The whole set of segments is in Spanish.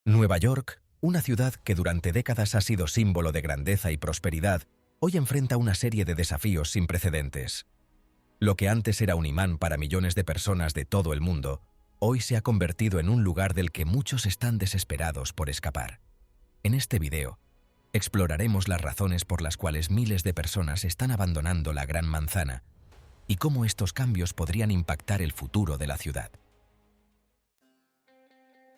Nueva York, una ciudad que durante décadas ha sido símbolo de grandeza y prosperidad, hoy enfrenta una serie de desafíos sin precedentes. Lo que antes era un imán para millones de personas de todo el mundo, hoy se ha convertido en un lugar del que muchos están desesperados por escapar. En este video, exploraremos las razones por las cuales miles de personas están abandonando la Gran Manzana y cómo estos cambios podrían impactar el futuro de la ciudad.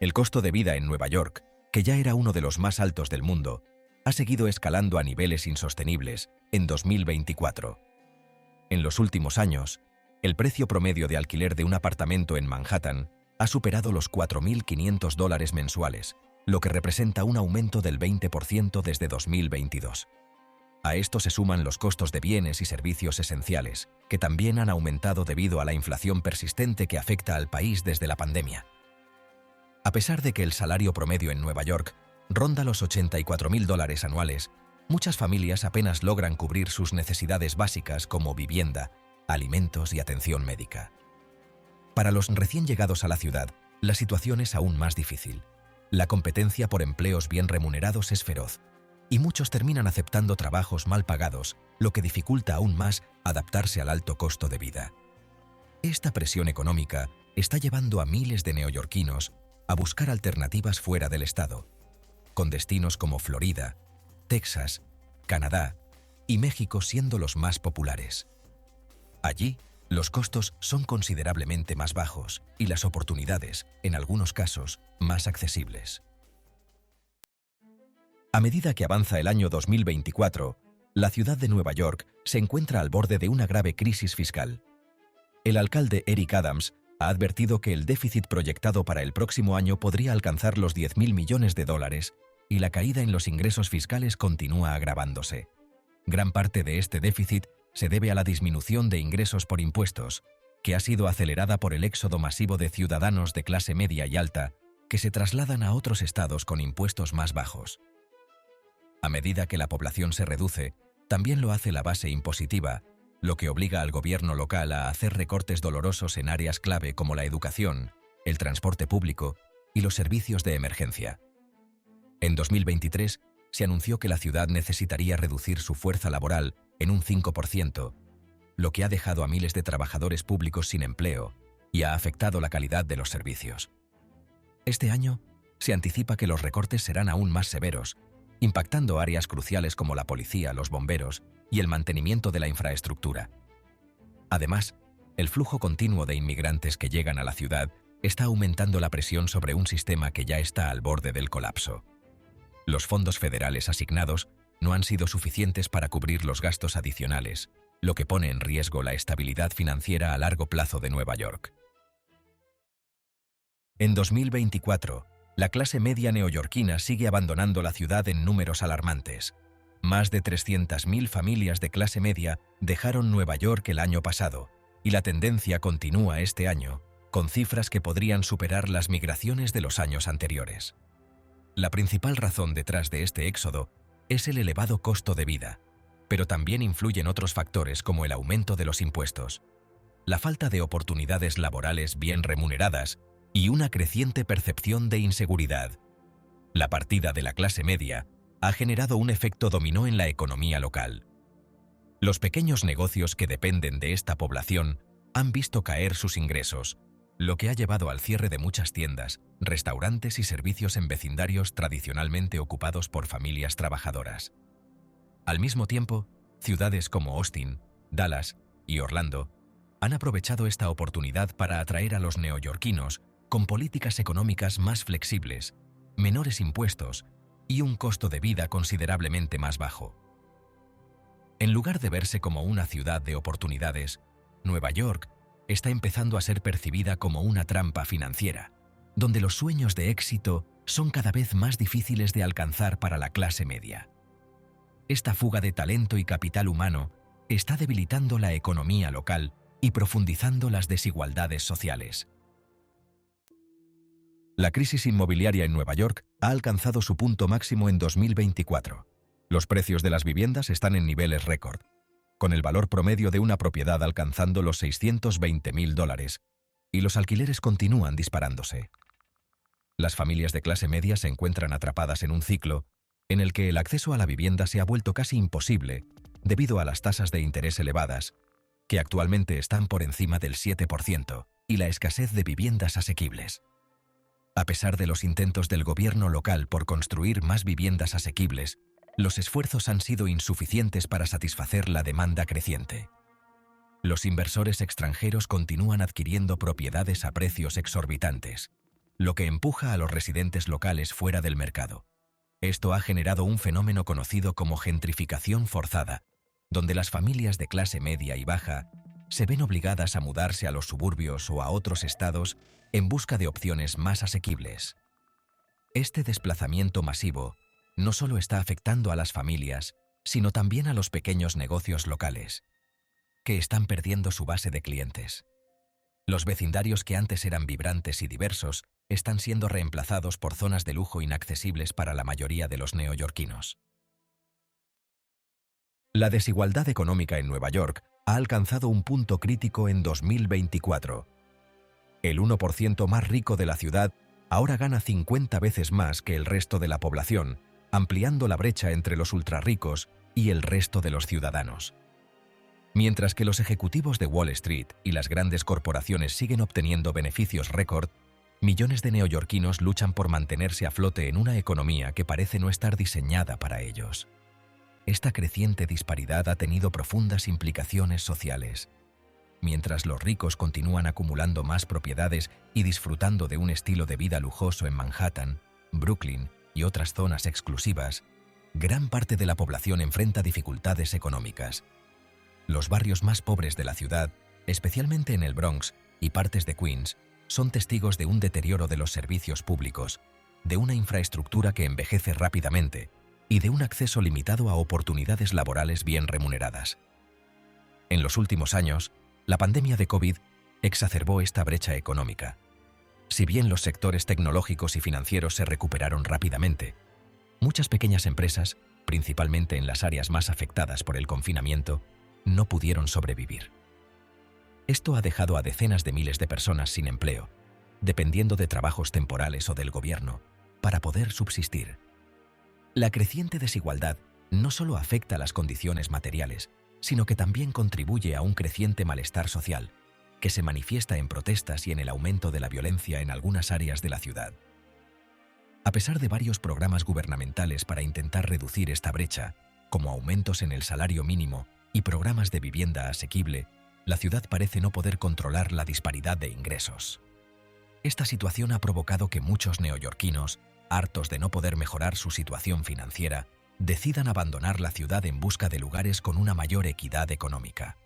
El costo de vida en Nueva York, que ya era uno de los más altos del mundo, ha seguido escalando a niveles insostenibles en 2024. En los últimos años, el precio promedio de alquiler de un apartamento en Manhattan ha superado los $4.500 mensuales, lo que representa un aumento del 20% desde 2022. A esto se suman los costos de bienes y servicios esenciales, que también han aumentado debido a la inflación persistente que afecta al país desde la pandemia. A pesar de que el salario promedio en Nueva York ronda los $84.000 anuales, muchas familias apenas logran cubrir sus necesidades básicas como vivienda, alimentos y atención médica. Para los recién llegados a la ciudad, la situación es aún más difícil. La competencia por empleos bien remunerados es feroz, y muchos terminan aceptando trabajos mal pagados, lo que dificulta aún más adaptarse al alto costo de vida. Esta presión económica está llevando a miles de neoyorquinos a buscar alternativas fuera del estado, con destinos como Florida, Texas, Canadá y México siendo los más populares. Allí, los costos son considerablemente más bajos y las oportunidades, en algunos casos, más accesibles. A medida que avanza el año 2024, la ciudad de Nueva York se encuentra al borde de una grave crisis fiscal. El alcalde Eric Adams ha advertido que el déficit proyectado para el próximo año podría alcanzar los $10.000 millones y la caída en los ingresos fiscales continúa agravándose. Gran parte de este déficit se debe a la disminución de ingresos por impuestos, que ha sido acelerada por el éxodo masivo de ciudadanos de clase media y alta que se trasladan a otros estados con impuestos más bajos. A medida que la población se reduce, también lo hace la base impositiva, lo que obliga al gobierno local a hacer recortes dolorosos en áreas clave como la educación, el transporte público y los servicios de emergencia. En 2023, se anunció que la ciudad necesitaría reducir su fuerza laboral en un 5%, lo que ha dejado a miles de trabajadores públicos sin empleo y ha afectado la calidad de los servicios. Este año, se anticipa que los recortes serán aún más severos, impactando áreas cruciales como la policía, los bomberos y el mantenimiento de la infraestructura. Además, el flujo continuo de inmigrantes que llegan a la ciudad está aumentando la presión sobre un sistema que ya está al borde del colapso. Los fondos federales asignados no han sido suficientes para cubrir los gastos adicionales, lo que pone en riesgo la estabilidad financiera a largo plazo de Nueva York. En 2024, la clase media neoyorquina sigue abandonando la ciudad en números alarmantes. Más de 300.000 familias de clase media dejaron Nueva York el año pasado, y la tendencia continúa este año, con cifras que podrían superar las migraciones de los años anteriores. La principal razón detrás de este éxodo es el elevado costo de vida, pero también influyen otros factores como el aumento de los impuestos, la falta de oportunidades laborales bien remuneradas y una creciente percepción de inseguridad. La partida de la clase media ha generado un efecto dominó en la economía local. Los pequeños negocios que dependen de esta población han visto caer sus ingresos, lo que ha llevado al cierre de muchas tiendas, restaurantes y servicios en vecindarios tradicionalmente ocupados por familias trabajadoras. Al mismo tiempo, ciudades como Austin, Dallas y Orlando han aprovechado esta oportunidad para atraer a los neoyorquinos con políticas económicas más flexibles, menores impuestos y un costo de vida considerablemente más bajo. En lugar de verse como una ciudad de oportunidades, Nueva York está empezando a ser percibida como una trampa financiera, donde los sueños de éxito son cada vez más difíciles de alcanzar para la clase media. Esta fuga de talento y capital humano está debilitando la economía local y profundizando las desigualdades sociales. La crisis inmobiliaria en Nueva York ha alcanzado su punto máximo en 2024. Los precios de las viviendas están en niveles récord, con el valor promedio de una propiedad alcanzando los $620.000, y los alquileres continúan disparándose. Las familias de clase media se encuentran atrapadas en un ciclo en el que el acceso a la vivienda se ha vuelto casi imposible debido a las tasas de interés elevadas, que actualmente están por encima del 7%, y la escasez de viviendas asequibles. A pesar de los intentos del gobierno local por construir más viviendas asequibles, los esfuerzos han sido insuficientes para satisfacer la demanda creciente. Los inversores extranjeros continúan adquiriendo propiedades a precios exorbitantes, lo que empuja a los residentes locales fuera del mercado. Esto ha generado un fenómeno conocido como gentrificación forzada, donde las familias de clase media y baja se ven obligadas a mudarse a los suburbios o a otros estados en busca de opciones más asequibles. Este desplazamiento masivo no solo está afectando a las familias, sino también a los pequeños negocios locales, que están perdiendo su base de clientes. Los vecindarios que antes eran vibrantes y diversos están siendo reemplazados por zonas de lujo inaccesibles para la mayoría de los neoyorquinos. La desigualdad económica en Nueva York ha alcanzado un punto crítico en 2024. El 1% más rico de la ciudad ahora gana 50 veces más que el resto de la población, ampliando la brecha entre los ultrarricos y el resto de los ciudadanos. Mientras que los ejecutivos de Wall Street y las grandes corporaciones siguen obteniendo beneficios récord, millones de neoyorquinos luchan por mantenerse a flote en una economía que parece no estar diseñada para ellos. Esta creciente disparidad ha tenido profundas implicaciones sociales. Mientras los ricos continúan acumulando más propiedades y disfrutando de un estilo de vida lujoso en Manhattan, Brooklyn y otras zonas exclusivas, gran parte de la población enfrenta dificultades económicas. Los barrios más pobres de la ciudad, especialmente en el Bronx y partes de Queens, son testigos de un deterioro de los servicios públicos, de una infraestructura que envejece rápidamente y de un acceso limitado a oportunidades laborales bien remuneradas. En los últimos años, la pandemia de COVID exacerbó esta brecha económica. Si bien los sectores tecnológicos y financieros se recuperaron rápidamente, muchas pequeñas empresas, principalmente en las áreas más afectadas por el confinamiento, no pudieron sobrevivir. Esto ha dejado a decenas de miles de personas sin empleo, dependiendo de trabajos temporales o del gobierno, para poder subsistir. La creciente desigualdad no solo afecta a las condiciones materiales, sino que también contribuye a un creciente malestar social, que se manifiesta en protestas y en el aumento de la violencia en algunas áreas de la ciudad. A pesar de varios programas gubernamentales para intentar reducir esta brecha, como aumentos en el salario mínimo y programas de vivienda asequible, la ciudad parece no poder controlar la disparidad de ingresos. Esta situación ha provocado que muchos neoyorquinos, hartos de no poder mejorar su situación financiera, decidan abandonar la ciudad en busca de lugares con una mayor equidad económica.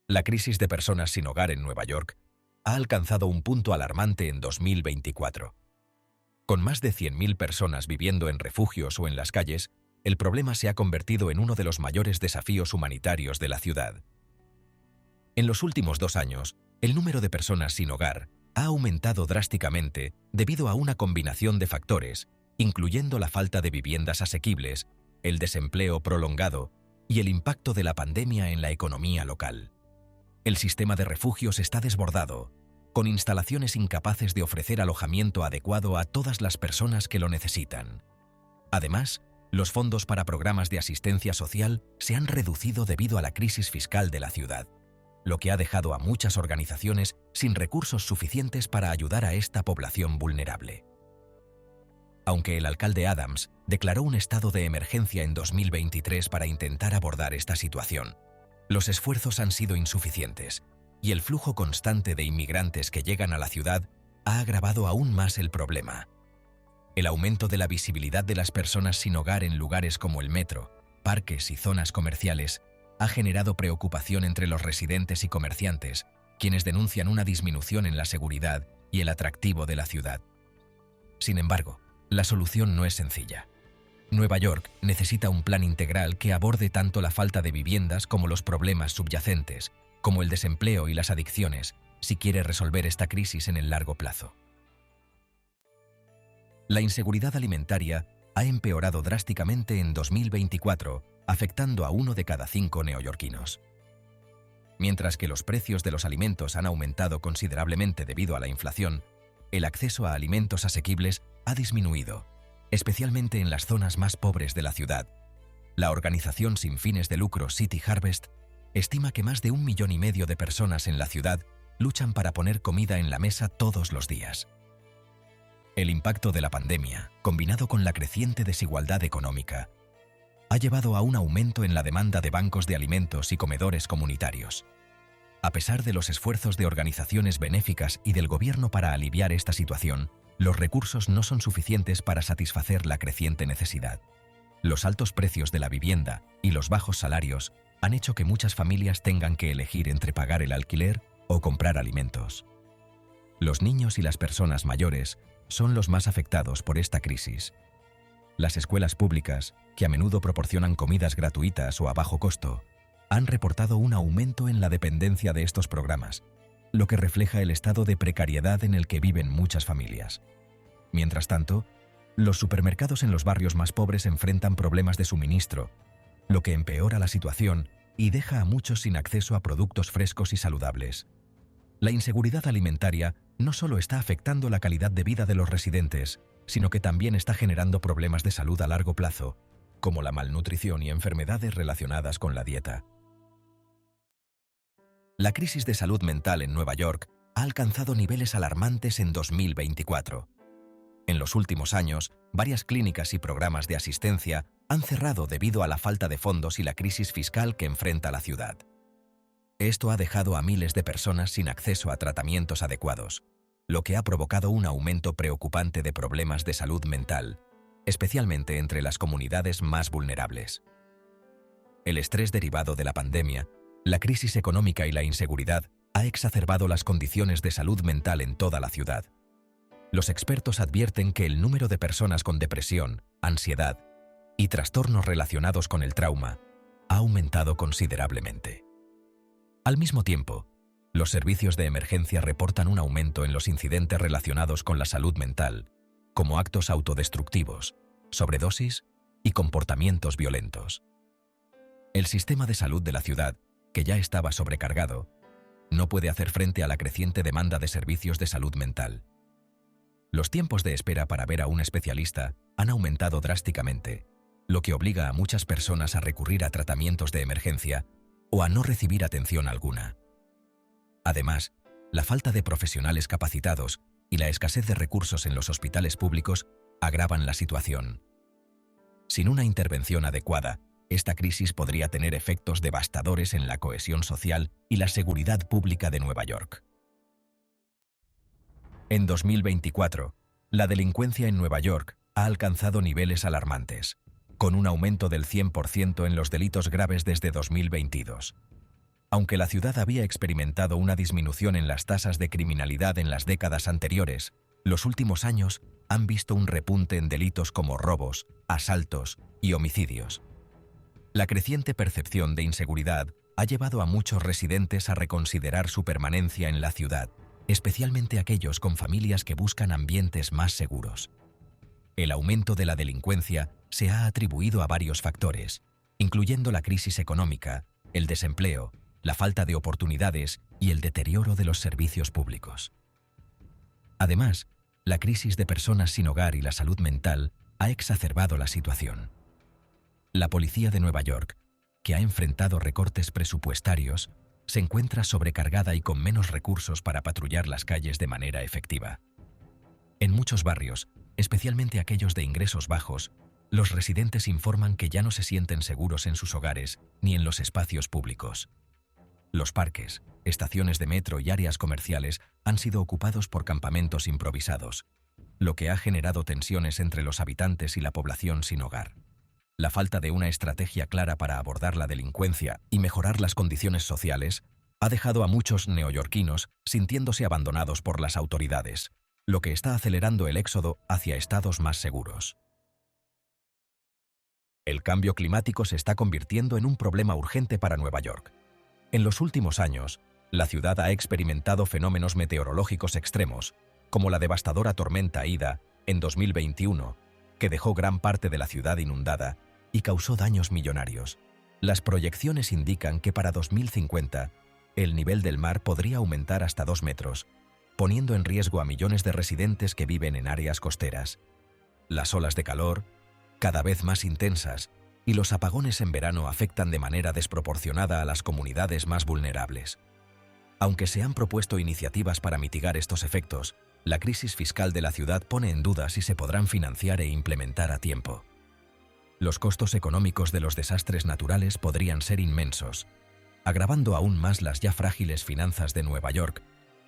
La crisis de personas sin hogar en Nueva York ha alcanzado un punto alarmante en 2024. Con más de 100.000 personas viviendo en refugios o en las calles, el problema se ha convertido en uno de los mayores desafíos humanitarios de la ciudad. En los últimos 2 años, el número de personas sin hogar ha aumentado drásticamente debido a una combinación de factores, incluyendo la falta de viviendas asequibles, el desempleo prolongado y el impacto de la pandemia en la economía local. El sistema de refugios está desbordado, con instalaciones incapaces de ofrecer alojamiento adecuado a todas las personas que lo necesitan. Además, los fondos para programas de asistencia social se han reducido debido a la crisis fiscal de la ciudad, lo que ha dejado a muchas organizaciones sin recursos suficientes para ayudar a esta población vulnerable. Aunque el alcalde Adams declaró un estado de emergencia en 2023 para intentar abordar esta situación, los esfuerzos han sido insuficientes y el flujo constante de inmigrantes que llegan a la ciudad ha agravado aún más el problema. El aumento de la visibilidad de las personas sin hogar en lugares como el metro, parques y zonas comerciales ha generado preocupación entre los residentes y comerciantes, quienes denuncian una disminución en la seguridad y el atractivo de la ciudad. Sin embargo, la solución no es sencilla. Nueva York necesita un plan integral que aborde tanto la falta de viviendas como los problemas subyacentes, como el desempleo y las adicciones, si quiere resolver esta crisis en el largo plazo. La inseguridad alimentaria ha empeorado drásticamente en 2024, afectando a 1 de cada 5 neoyorquinos. Mientras que los precios de los alimentos han aumentado considerablemente debido a la inflación, el acceso a alimentos asequibles ha disminuido, especialmente en las zonas más pobres de la ciudad. La organización sin fines de lucro City Harvest estima que más de 1,5 millones de personas en la ciudad luchan para poner comida en la mesa todos los días. El impacto de la pandemia, combinado con la creciente desigualdad económica, ha llevado a un aumento en la demanda de bancos de alimentos y comedores comunitarios. A pesar de los esfuerzos de organizaciones benéficas y del gobierno para aliviar esta situación, los recursos no son suficientes para satisfacer la creciente necesidad. Los altos precios de la vivienda y los bajos salarios han hecho que muchas familias tengan que elegir entre pagar el alquiler o comprar alimentos. Los niños y las personas mayores son los más afectados por esta crisis. Las escuelas públicas, que a menudo proporcionan comidas gratuitas o a bajo costo, han reportado un aumento en la dependencia de estos programas, lo que refleja el estado de precariedad en el que viven muchas familias. Mientras tanto, los supermercados en los barrios más pobres enfrentan problemas de suministro, lo que empeora la situación y deja a muchos sin acceso a productos frescos y saludables. La inseguridad alimentaria no solo está afectando la calidad de vida de los residentes, sino que también está generando problemas de salud a largo plazo, como la malnutrición y enfermedades relacionadas con la dieta. La crisis de salud mental en Nueva York ha alcanzado niveles alarmantes en 2024. En los últimos años, varias clínicas y programas de asistencia han cerrado debido a la falta de fondos y la crisis fiscal que enfrenta la ciudad. Esto ha dejado a miles de personas sin acceso a tratamientos adecuados, lo que ha provocado un aumento preocupante de problemas de salud mental, especialmente entre las comunidades más vulnerables. El estrés derivado de la pandemia, la crisis económica y la inseguridad ha exacerbado las condiciones de salud mental en toda la ciudad. Los expertos advierten que el número de personas con depresión, ansiedad y trastornos relacionados con el trauma ha aumentado considerablemente. Al mismo tiempo, los servicios de emergencia reportan un aumento en los incidentes relacionados con la salud mental, como actos autodestructivos, sobredosis y comportamientos violentos. El sistema de salud de la ciudad, que ya estaba sobrecargado, no puede hacer frente a la creciente demanda de servicios de salud mental. Los tiempos de espera para ver a un especialista han aumentado drásticamente, lo que obliga a muchas personas a recurrir a tratamientos de emergencia o a no recibir atención alguna. Además, la falta de profesionales capacitados y la escasez de recursos en los hospitales públicos agravan la situación. Sin una intervención adecuada, esta crisis podría tener efectos devastadores en la cohesión social y la seguridad pública de Nueva York. En 2024, la delincuencia en Nueva York ha alcanzado niveles alarmantes, con un aumento del 100% en los delitos graves desde 2022. Aunque la ciudad había experimentado una disminución en las tasas de criminalidad en las décadas anteriores, los últimos años han visto un repunte en delitos como robos, asaltos y homicidios. La creciente percepción de inseguridad ha llevado a muchos residentes a reconsiderar su permanencia en la ciudad, especialmente aquellos con familias que buscan ambientes más seguros. El aumento de la delincuencia se ha atribuido a varios factores, incluyendo la crisis económica, el desempleo, la falta de oportunidades y el deterioro de los servicios públicos. Además, la crisis de personas sin hogar y la salud mental ha exacerbado la situación. La policía de Nueva York, que ha enfrentado recortes presupuestarios, se encuentra sobrecargada y con menos recursos para patrullar las calles de manera efectiva. En muchos barrios, especialmente aquellos de ingresos bajos, los residentes informan que ya no se sienten seguros en sus hogares ni en los espacios públicos. Los parques, estaciones de metro y áreas comerciales han sido ocupados por campamentos improvisados, lo que ha generado tensiones entre los habitantes y la población sin hogar. La falta de una estrategia clara para abordar la delincuencia y mejorar las condiciones sociales ha dejado a muchos neoyorquinos sintiéndose abandonados por las autoridades, lo que está acelerando el éxodo hacia estados más seguros. El cambio climático se está convirtiendo en un problema urgente para Nueva York. En los últimos años, la ciudad ha experimentado fenómenos meteorológicos extremos, como la devastadora tormenta Ida en 2021, que dejó gran parte de la ciudad inundada y causó daños millonarios. Las proyecciones indican que para 2050, el nivel del mar podría aumentar hasta 2 metros, poniendo en riesgo a millones de residentes que viven en áreas costeras. Las olas de calor, cada vez más intensas, y los apagones en verano afectan de manera desproporcionada a las comunidades más vulnerables. Aunque se han propuesto iniciativas para mitigar estos efectos, la crisis fiscal de la ciudad pone en duda si se podrán financiar e implementar a tiempo. Los costos económicos de los desastres naturales podrían ser inmensos, agravando aún más las ya frágiles finanzas de Nueva York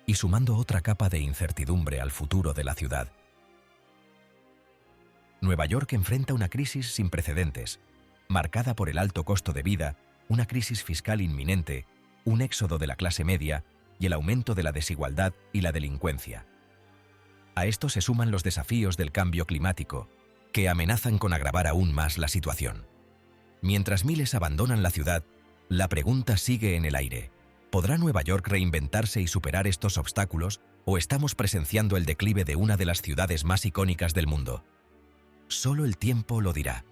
y sumando otra capa de incertidumbre al futuro de la ciudad. Nueva York enfrenta una crisis sin precedentes, marcada por el alto costo de vida, una crisis fiscal inminente, un éxodo de la clase media y el aumento de la desigualdad y la delincuencia. A esto se suman los desafíos del cambio climático, que amenazan con agravar aún más la situación. Mientras miles abandonan la ciudad, la pregunta sigue en el aire. ¿Podrá Nueva York reinventarse y superar estos obstáculos, o estamos presenciando el declive de una de las ciudades más icónicas del mundo? Solo el tiempo lo dirá.